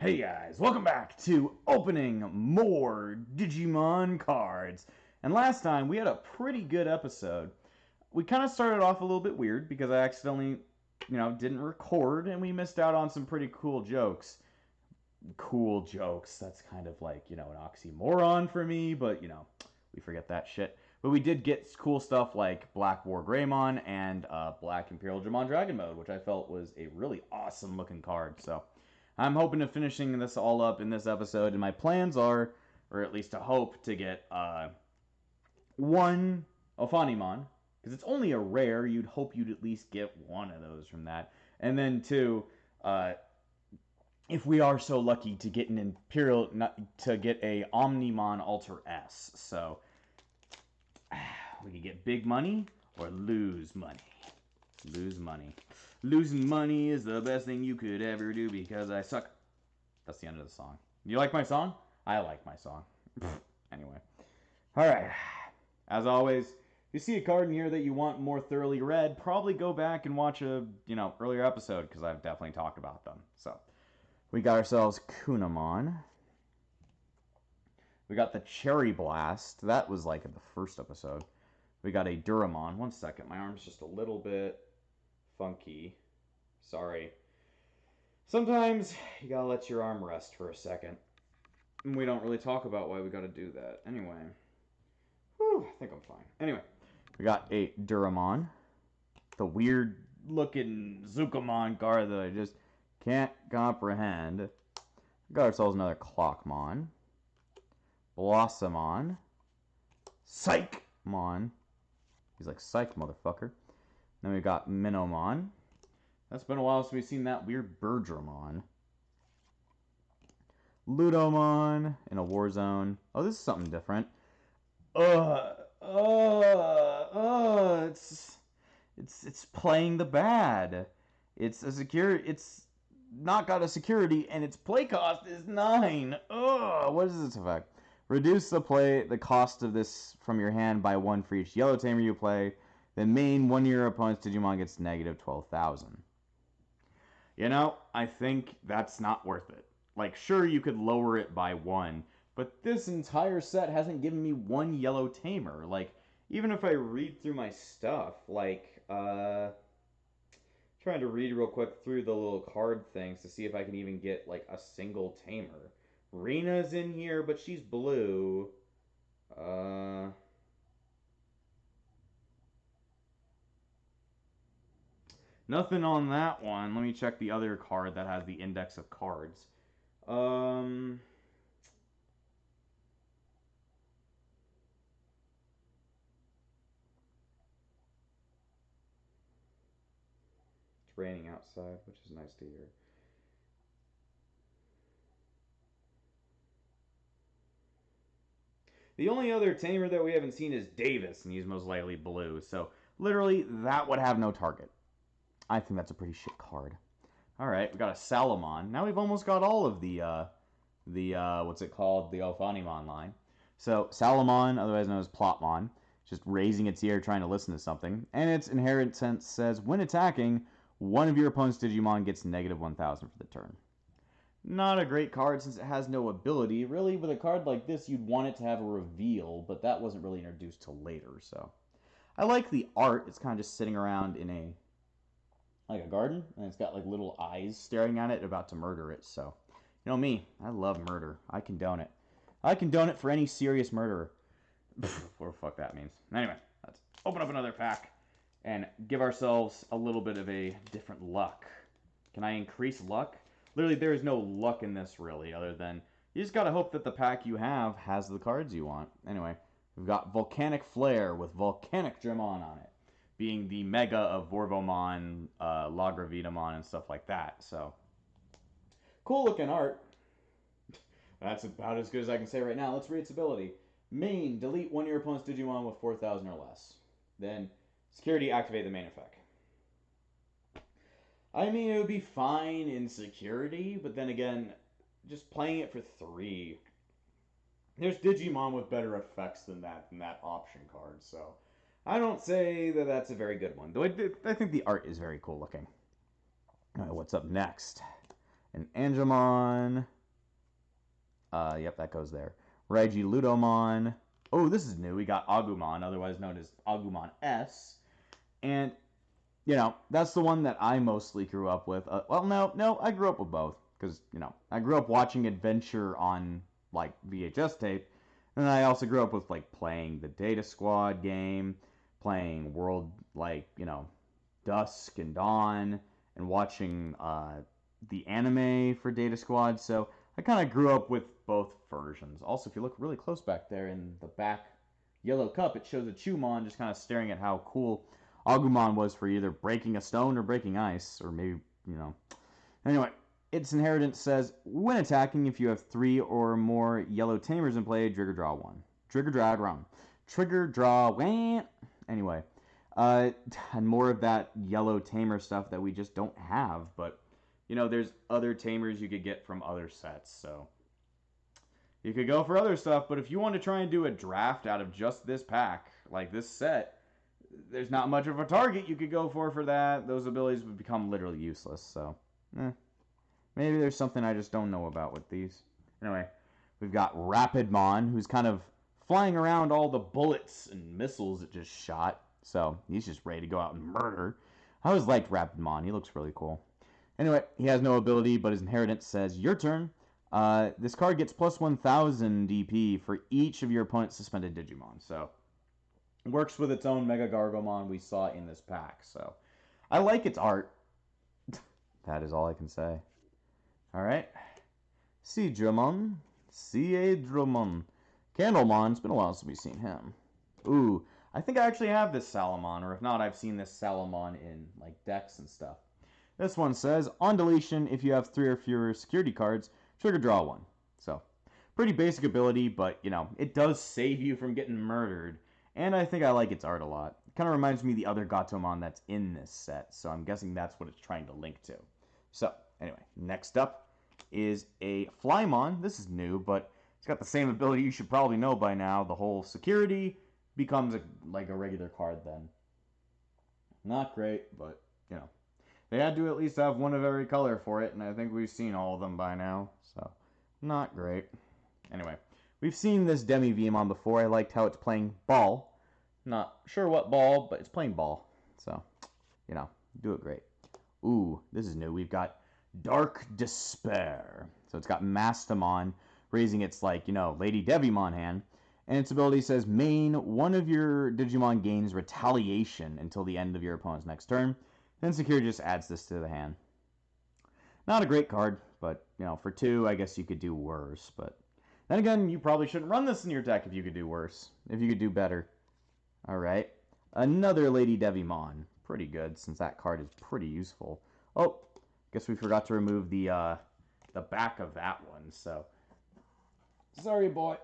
Hey guys, welcome back to opening more Digimon cards. And last time we had a pretty good episode. We kind of started off a little bit weird because I accidentally, didn't record and we missed out on some pretty cool jokes. Cool jokes, that's kind of like, an oxymoron for me, but, we forget that shit. But we did get cool stuff like Black War Greymon and Black Imperial Digimon Dragon Mode, which I felt was a really awesome looking card. So I'm hoping to finishing this all up in this episode, and my plans are, or at least to hope, to get one Ophanimon, because it's only a rare. You'd hope you'd at least get one of those from that, and then two, if we are so lucky to get an Imperial, to get a Omnimon Alter S. So we could get big money or lose money. Lose money. Losing money is the best thing you could ever do because I suck. That's the end of the song. You like my song? I like my song. Anyway. Alright. As always, if you see a card in here that you want more thoroughly read, probably go back and watch a, earlier episode because I've definitely talked about them. So, we got ourselves Kunamon. We got the Cherry Blast. That was like in the first episode. We got a Duramon. One second, my arm's just a little bit funky. Sorry. Sometimes you gotta let your arm rest for a second. And we don't really talk about why we gotta do that. Anyway. Whew, I think I'm fine. Anyway, we got a Duramon. The weird looking Zukomon card that I just can't comprehend. We got ourselves another Clockmon. Blossomon. Psychmon. He's like, psych, motherfucker. Then we got Minomon. That's been a while since we've seen that weird Birdramon. Ludomon in a war zone. Oh, this is something different. It's playing the bad. It's not got a security, and its play cost is 9. What is this effect? Reduce the cost of this from your hand by 1 for each yellow tamer you play. Then main one of your opponent's Digimon gets negative 12,000. I think that's not worth it. Like, sure, you could lower it by 1, but this entire set hasn't given me 1 yellow tamer. Like, even if I read through my stuff, like, trying to read real quick through the little card things to see if I can even get, like, a single tamer. Rena's in here, but she's blue. Nothing on that one. Let me check the other card that has the index of cards. It's raining outside, which is nice to hear. The only other tamer that we haven't seen is Davis, and he's most likely blue. So literally, that would have no target. I think that's a pretty shit card. All right, we got a Salamon. Now we've almost got all of the what's it called? The Ophanimon line. So Salamon, otherwise known as Plotmon, just raising its ear trying to listen to something. And its inheritance says, when attacking, one of your opponent's Digimon gets negative 1,000 for the turn. Not a great card since it has no ability. Really, with a card like this, you'd want it to have a reveal, but that wasn't really introduced till later, so. I like the art. It's kind of just sitting around in a garden, and it's got like little eyes staring at it about to murder it. So, me, I love murder. I condone it. I condone it for any serious murderer. Whatever the fuck that means. Anyway, let's open up another pack and give ourselves a little bit of a different luck. Can I increase luck? Literally, there is no luck in this really, other than you just gotta hope that the pack you have has the cards you want. Anyway, we've got Volcanic Flare with Volcanic Dramon on it, being the mega of Vorvomon, Lagravitamon, and stuff like that. So, cool looking art. That's about as good as I can say right now. Let's read its ability. Main, delete one of your opponent's Digimon with 4,000 or less. Then, security, activate the main effect. I mean, it would be fine in security, but then again, just playing it for 3. There's Digimon with better effects than that option card, so I don't say that that's a very good one. Though I think the art is very cool looking. All right, what's up next? An Angemon. Yep, that goes there. Regiludomon. Oh, this is new. We got Agumon, otherwise known as Agumon S. And, you know, that's the one that I mostly grew up with. Well, no, I grew up with both. Because, you know, I grew up watching Adventure on, like, VHS tape. And I also grew up with, like, playing the Data Squad game, playing World, like, you know, Dusk and Dawn, and watching the anime for Data Squad. So I kind of grew up with both versions. Also, if you look really close back there in the back yellow cup, it shows a Chumon just kind of staring at how cool Agumon was for either breaking a stone or breaking ice, or maybe, you know. Anyway, its inheritance says, when attacking, if you have 3 or more yellow tamers in play, trigger draw 1. Trigger draw 1. Anyway, and more of that yellow tamer stuff that we just don't have, but, you know, there's other tamers you could get from other sets, so you could go for other stuff, but if you want to try and do a draft out of just this pack, like this set, there's not much of a target you could go for that. Those abilities would become literally useless, so, maybe there's something I just don't know about with these. Anyway, we've got Rapidmon, who's kind of flying around all the bullets and missiles it just shot, so he's just ready to go out and murder. I always liked Rapidmon. He looks really cool. Anyway, he has no ability, but his inheritance says, your turn. This card gets plus 1,000 DP for each of your opponent's suspended Digimon. So, works with its own Mega Gargomon we saw in this pack. So, I like its art. That is all I can say. Alright. Seadramon. Candlemon. It's been a while since we've seen him. Ooh, I think I actually have this Salamon, or if not, I've seen this Salamon in, like, decks and stuff. This one says, on deletion, if you have 3 or fewer security cards, trigger draw 1. So, pretty basic ability, but, you know, it does save you from getting murdered. And I think I like its art a lot. It kind of reminds me of the other Gatomon that's in this set, so I'm guessing that's what it's trying to link to. So, anyway, next up is a Flymon. This is new, but it's got the same ability you should probably know by now. The whole security becomes like a regular card then. Not great, but, you know. They had to at least have one of every color for it, and I think we've seen all of them by now, so not great. Anyway, we've seen this Demi-Veemon before. I liked how it's playing ball. Not sure what ball, but it's playing ball. So, you know, do it great. Ooh, this is new. We've got Dark Despair. So it's got Mastamon raising its, like, you know, Lady Devimon hand. And its ability says, main one of your Digimon gains retaliation until the end of your opponent's next turn. Then Security just adds this to the hand. Not a great card, but, you know, for 2, I guess you could do worse. But then again, you probably shouldn't run this in your deck if you could do worse. If you could do better. Alright. Another Lady Devimon. Pretty good, since that card is pretty useful. Oh, guess we forgot to remove the back of that one, so. Sorry, boy.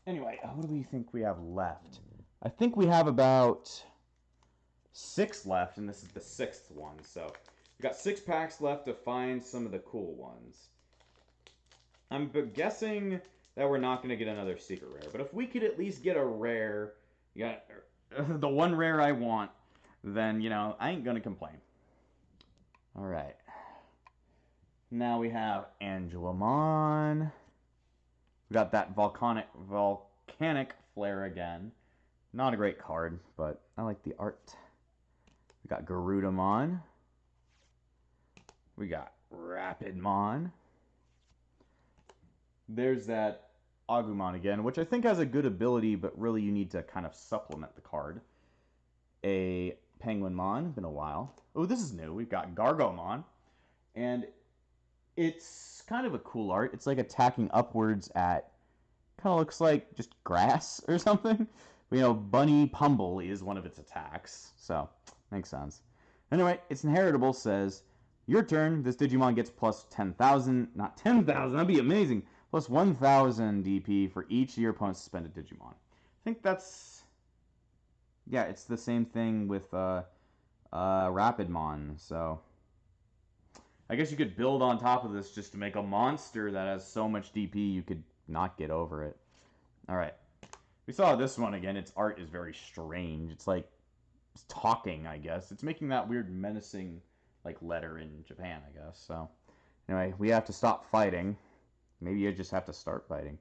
Anyway, what do we think we have left? I think we have about 6 left, and this is the 6th one. So we got 6 packs left to find some of the cool ones. I'm guessing that we're not going to get another secret rare, but if we could at least get a rare, the one rare I want, then, you know, I ain't going to complain. All right. Now we have Angelamon. We got that volcanic flare again. Not a great card, but I like the art. We got Garudamon. We got Rapidmon. There's that Agumon again, which I think has a good ability, but really you need to kind of supplement the card. A Penguinmon, been a while. Oh, this is new. We've got Gargomon. And it's kind of a cool art. It's like attacking upwards at, kind of looks like just grass or something. You know, Bunny Pumble is one of its attacks, so makes sense. Anyway, its inheritable says, your turn, this Digimon gets plus 10,000, not 10,000, that'd be amazing, plus 1,000 DP for each of your opponent's suspended Digimon. I think that's, yeah, it's the same thing with Rapidmon, so I guess you could build on top of this just to make a monster that has so much DP you could not get over it. Alright. We saw this one again. Its art is very strange. It's like it's talking, I guess. It's making that weird menacing like letter in Japan, I guess. So Anyway, we have to stop fighting. Maybe you just have to start fighting.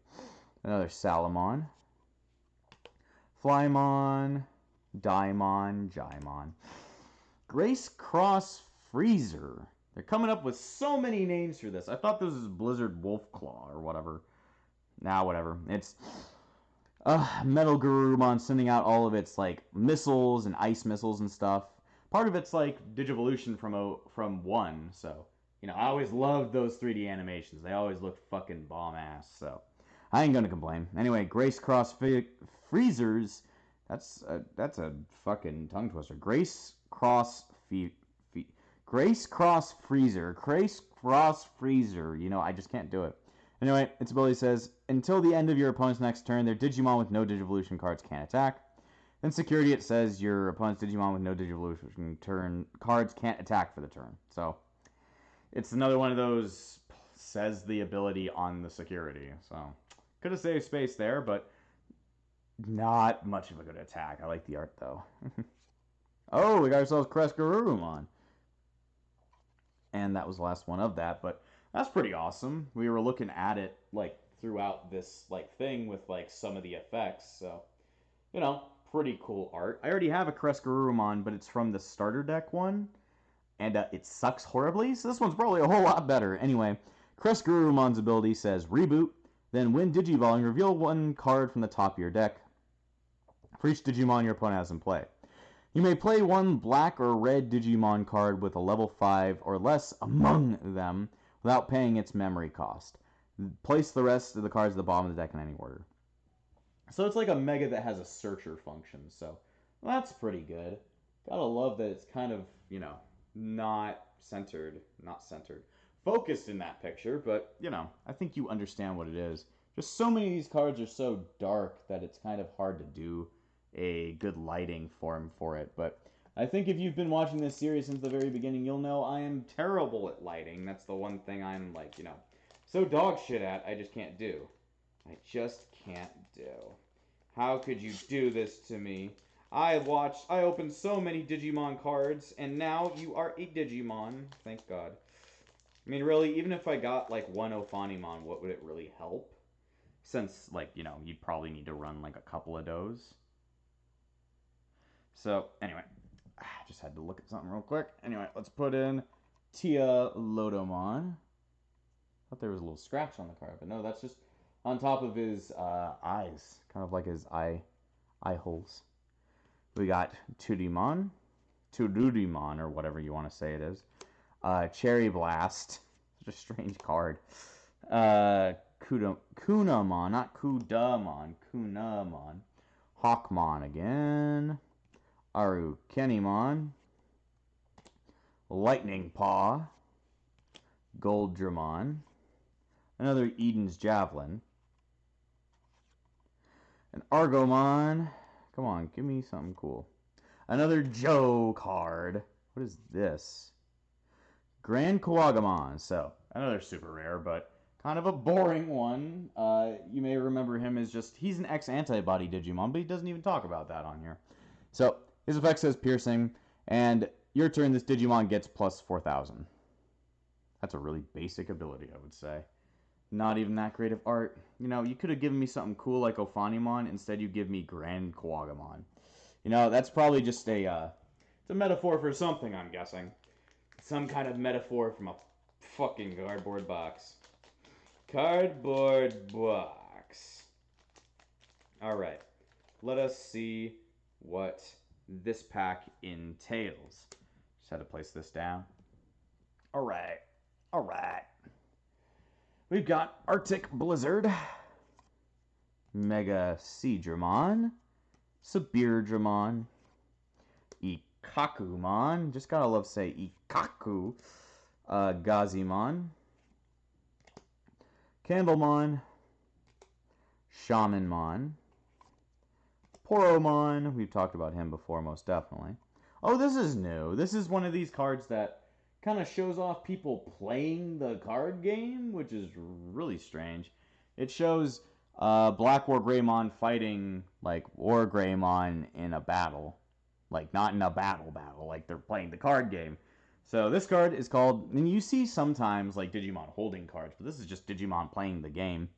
Another Salamon. Flymon. Daimon. Jaimon. Grace Cross Freezer. They're coming up with so many names for this. I thought this was Blizzard Wolfclaw or whatever. Nah, whatever. It's Metal Garurumon sending out all of its like missiles and ice missiles and stuff. Part of it's like Digivolution from 1, so I always loved those 3D animations. They always look fucking bomb ass. So I ain't gonna complain. Anyway, Grace Cross Freezers. That's a fucking tongue twister. Grace Cross Grace Cross Freezer. Grace Cross Freezer. I just can't do it. Anyway, its ability says, until the end of your opponent's next turn, their Digimon with no Digivolution cards can't attack. In security, it says your opponent's Digimon with no Digivolution cards can't attack for the turn. So, it's another one of those, says the ability on the security. So, could have saved space there, but not much of a good attack. I like the art, though. Oh, we got ourselves Garurumon. And that was the last one of that, but that's pretty awesome. We were looking at it, like, throughout this, like, thing with, like, some of the effects, so, pretty cool art. I already have a Garurumon, but it's from the starter deck one, and it sucks horribly, so this one's probably a whole lot better. Anyway, Garurumon's ability says, reboot, then win Digiball and reveal one card from the top of your deck for each Digimon your opponent has in play. You may play one black or red Digimon card with a level 5 or less among them without paying its memory cost. Place the rest of the cards at the bottom of the deck in any order. So it's like a Mega that has a searcher function, so that's pretty good. Gotta love that it's kind of, not centered, focused in that picture, but, I think you understand what it is. Just so many of these cards are so dark that it's kind of hard to do a good lighting form for it, but I think if you've been watching this series since the very beginning, you'll know I am terrible at lighting. That's the one thing I'm like, so dog shit at, I just can't do. I just can't do. How could you do this to me? I opened so many Digimon cards, and now you are a Digimon. Thank God. I mean, really, even if I got, like, one Ophanimon, what would it really help? Since, like, you'd probably need to run, like, a couple of those. So, anyway, I just had to look at something real quick. Anyway, let's put in Tia Lodomon. Thought there was a little scratch on the card, but no, that's just on top of his eyes, kind of like his eye holes. We got Tudimon, or whatever you want to say it is. Cherry Blast, such a strange card. Kunamon, not Kudamon, Kunamon. Hawkmon again. Arukenimon. Lightning Paw. Goldramon. Another Eden's Javelin. An Argomon. Come on, give me something cool. Another Joe card. What is this? Grand Kawagamon. So, another super rare, but kind of a boring one. You may remember him as he's an ex-antibody Digimon, but he doesn't even talk about that on here. So, his effect says Piercing, and your turn, this Digimon gets plus 4,000. That's a really basic ability, I would say. Not even that great of art. You could have given me something cool like Ophanimon. Instead, you give me Grand Kawagamon. That's probably just it's a metaphor for something, I'm guessing. Some kind of metaphor from a fucking cardboard box. Cardboard box. Alright. Let us see what this pack entails. Just had to place this down. Alright. We've got Arctic Blizzard, Mega Seadramon, Sabirdramon, Ikakumon, just gotta love to say Ikaku, Gazimon, Candlemon, Shamanmon, Poromon, we've talked about him before most definitely. Oh, this is new. This is one of these cards that kind of shows off people playing the card game, which is really strange. It shows Black War Greymon fighting, like, War Greymon in a battle. Like, not in a battle, like they're playing the card game. So this card is called, and you see sometimes like Digimon holding cards, but this is just Digimon playing the game.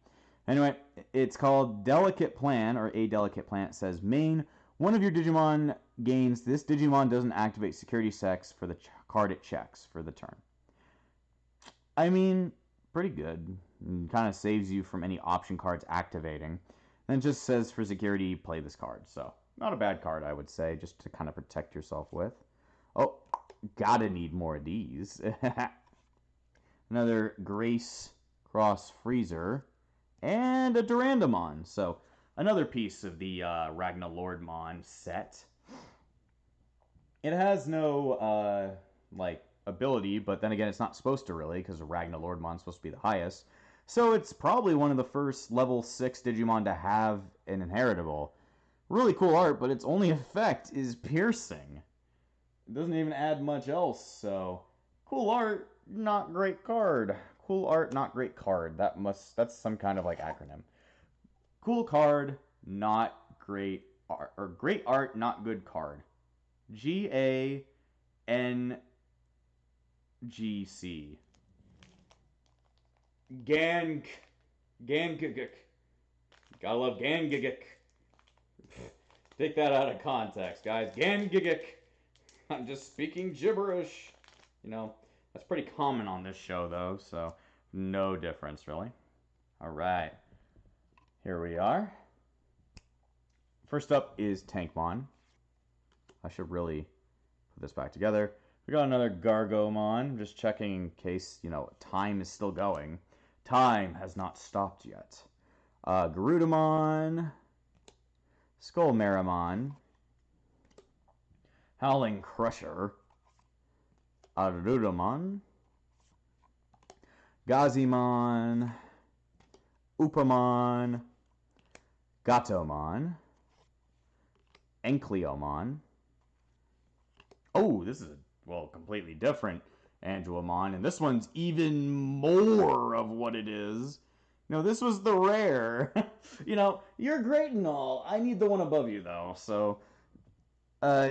Anyway, it's called Delicate Plan, or A Delicate Plan. It says, main, one of your Digimon gains, this Digimon doesn't activate security checks for the card it checks for the turn. I mean, pretty good. Kind of saves you from any option cards activating. And it just says for security, play this card. So, not a bad card, I would say, just to kind of protect yourself with. Oh, gotta need more of these. Another Grace Cross Freezer. And a Durandamon. So, another piece of the Ragna Lordmon set. It has no, ability, but then again, it's not supposed to really, because Ragna Lordmon's supposed to be the highest. So, it's probably one of the first level 6 Digimon to have an inheritable. Really cool art, but its only effect is piercing. It doesn't even add much else, so... Cool art, not great card. Cool art, not great card. That's some kind of like acronym. Cool card, not great art. Or great art, not good card. GANGC. Gangagik. Gotta love Gangagik. Take that out of context, guys. Gangagik. I'm just speaking gibberish. You know, that's pretty common on this show, though, so no difference, really. All right. Here we are. First up is Tankmon. I should really put this back together. We got another Gargomon. Just checking in case, time is still going. Time has not stopped yet. Garudamon. Skullmaramon. Howling Crusher. Arudamon. Gazimon. Upamon. Gatomon. Enkleomon. Oh, this is, completely different Anduamon, and this one's even more of what it is. No, this was the rare. You're great and all. I need the one above you, though, so...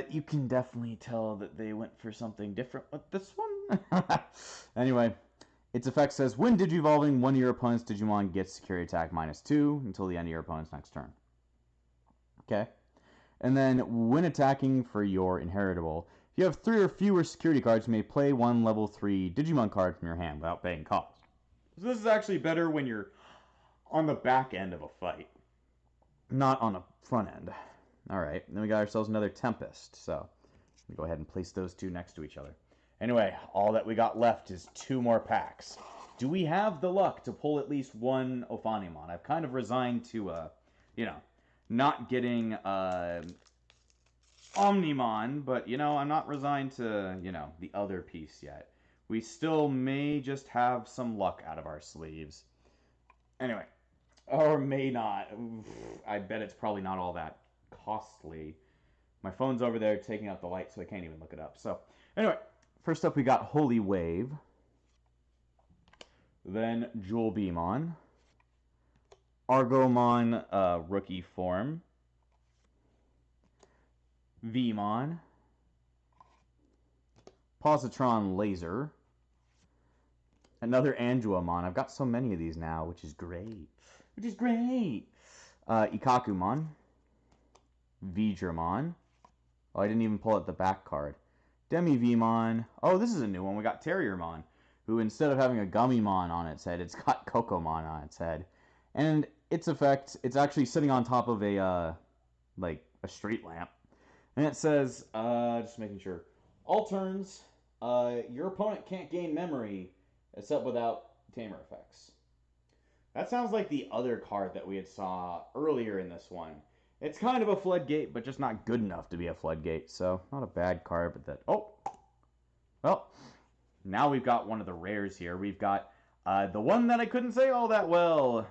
you can definitely tell that they went for something different with this one. Anyway, its effect says, when Digivolving, one of your opponent's Digimon gets security attack -2 until the end of your opponent's next turn. Okay. And then, when attacking for your inheritable, if you have 3 or fewer security cards, you may play one level 3 Digimon card from your hand without paying cost. So this is actually better when you're on the back end of a fight, not on the front end. Alright, then we got ourselves another Tempest, so we go ahead and place those two next to each other. Anyway, all that we got left is 2 more packs. Do we have the luck to pull at least one Ophanimon? I've kind of resigned to, not getting Omnimon, but, I'm not resigned to, the other piece yet. We still may just have some luck out of our sleeves. Anyway, or may not. I bet it's probably not all that costly. My phone's over there taking out the light, so I can't even look it up. So, anyway, first up we got Holy Wave. Then Jewel Beamon. Argomon rookie form. Vmon. Positron Laser. Another Anduamon. I've got so many of these now, which is great. Ikakumon. Vdramon. Oh, I didn't even pull out the back card. Demi-Vmon. Oh, this is a new one. We got Terriermon, who instead of having a Gummymon on its head, it's got Cocomon on its head. And its effect, it's actually sitting on top of a street lamp. And it says, just making sure, all turns, your opponent can't gain memory except without tamer effects. That sounds like the other card that we had saw earlier in this one. It's kind of a floodgate, but just not good enough to be a floodgate. So, not a bad card, but that... Oh! Well, now we've got one of the rares here. We've got the one that I couldn't say all that well.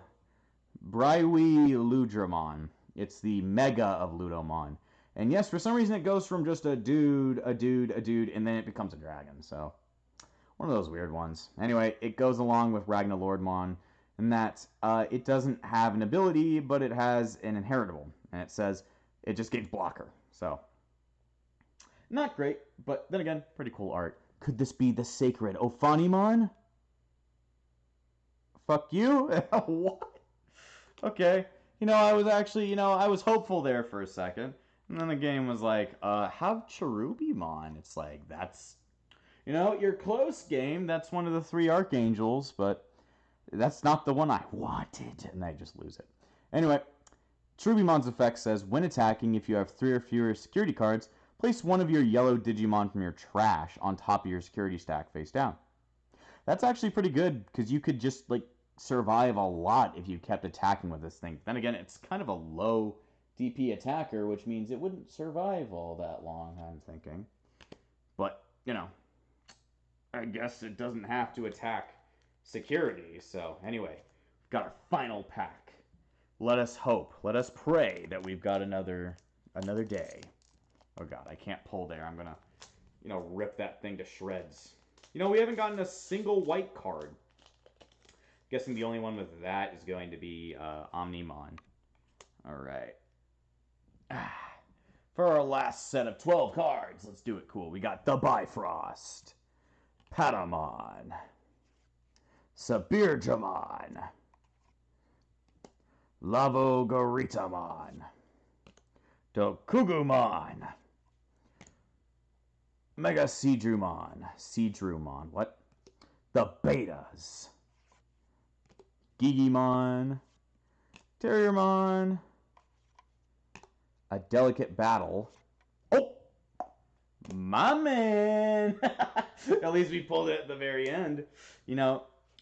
Braiwi Ludramon. It's the Mega of Ludomon. And yes, for some reason it goes from just a dude, and then it becomes a dragon. So, one of those weird ones. Anyway, it goes along with Ragna Lordmon, and that it doesn't have an ability, but it has an inheritable. And it says it just gains blocker. So, not great, but then again, pretty cool art. Could this be the sacred Ophanimon? Fuck you? What? Okay. I was actually, I was hopeful there for a second. And then the game was like, have Cherubimon. It's like, that's, you're close, game. That's one of the 3 Archangels, but that's not the one I wanted. And I just lose it. Anyway, Cherubimon's effect says, when attacking, if you have 3 or fewer security cards, place one of your yellow Digimon from your trash on top of your security stack face down. That's actually pretty good, because you could just, survive a lot if you kept attacking with this thing. Then again, it's kind of a low DP attacker, which means it wouldn't survive all that long, I'm thinking. But, I guess it doesn't have to attack security. So, anyway, we've got our final pack. Let us hope, let us pray that we've got another day. Oh god, I can't pull there. I'm gonna, rip that thing to shreds. We haven't gotten a single white card. Guessing the only one with that is going to be Omnimon. Alright. For our last set of 12 cards, let's do it cool. We got the Bifrost, Patamon, Sabirjamon, Lavogaritamon, Dokugumon, Mega Seedrumon, what? The Betas, Gigimon, Terriermon, A Delicate Battle. Oh! My man! At least we pulled it at the very end.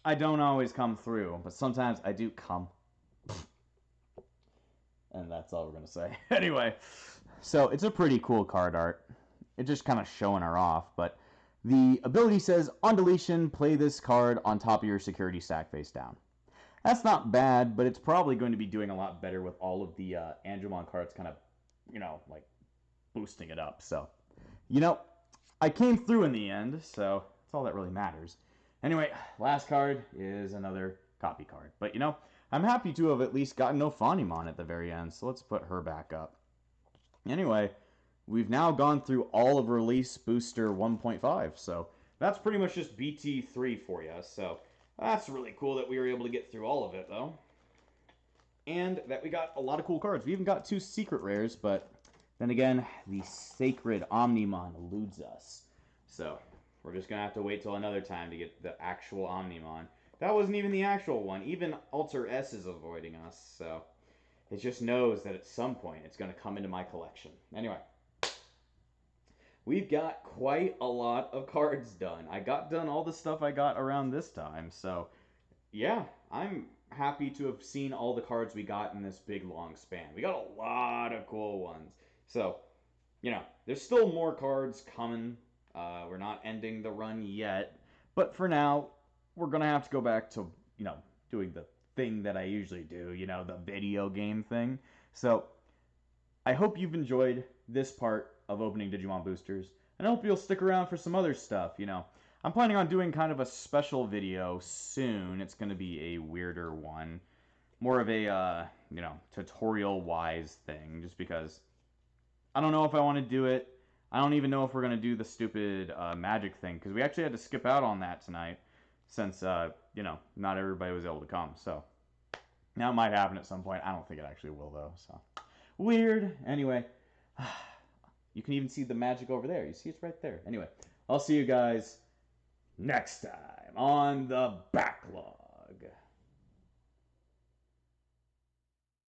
I don't always come through, but sometimes I do come. And that's all we're going to say. Anyway, so it's a pretty cool card art. It's just kind of showing her off, but the ability says, on deletion, play this card on top of your security stack face down. That's not bad, but it's probably going to be doing a lot better with all of the Angemon cards kind of, boosting it up. So, I came through in the end, so that's all that really matters. Anyway, last card is another copy card. But, I'm happy to have at least gotten Ophanimon at the very end, so let's put her back up. Anyway, we've now gone through all of Release Booster 1.5, so that's pretty much just BT3 for you, so that's really cool that we were able to get through all of it, though. And that we got a lot of cool cards. We even got 2 secret rares, but then again, the Sacred Omnimon eludes us. So, we're just going to have to wait till another time to get the actual Omnimon. That wasn't even the actual one. Even Alter S is avoiding us, so it just knows that at some point it's going to come into my collection. Anyway, we've got quite a lot of cards done. I got done all the stuff I got around this time, so yeah, I'm happy to have seen all the cards we got in this big long span. We got a lot of cool ones. So, there's still more cards coming. We're not ending the run yet, but for now, we're going to have to go back to, doing the thing that I usually do, the video game thing. So, I hope you've enjoyed this part of opening Digimon boosters, and I hope you'll stick around for some other stuff, I'm planning on doing kind of a special video soon. It's going to be a weirder one. More of a, tutorial-wise thing, just because I don't know if I want to do it. I don't even know if we're going to do the stupid magic thing, because we actually had to skip out on that tonight, since, not everybody was able to come. So, now it might happen at some point. I don't think it actually will, though. So, weird. Anyway, you can even see the magic over there. You see it's right there. Anyway, I'll see you guys next time on the Backlog.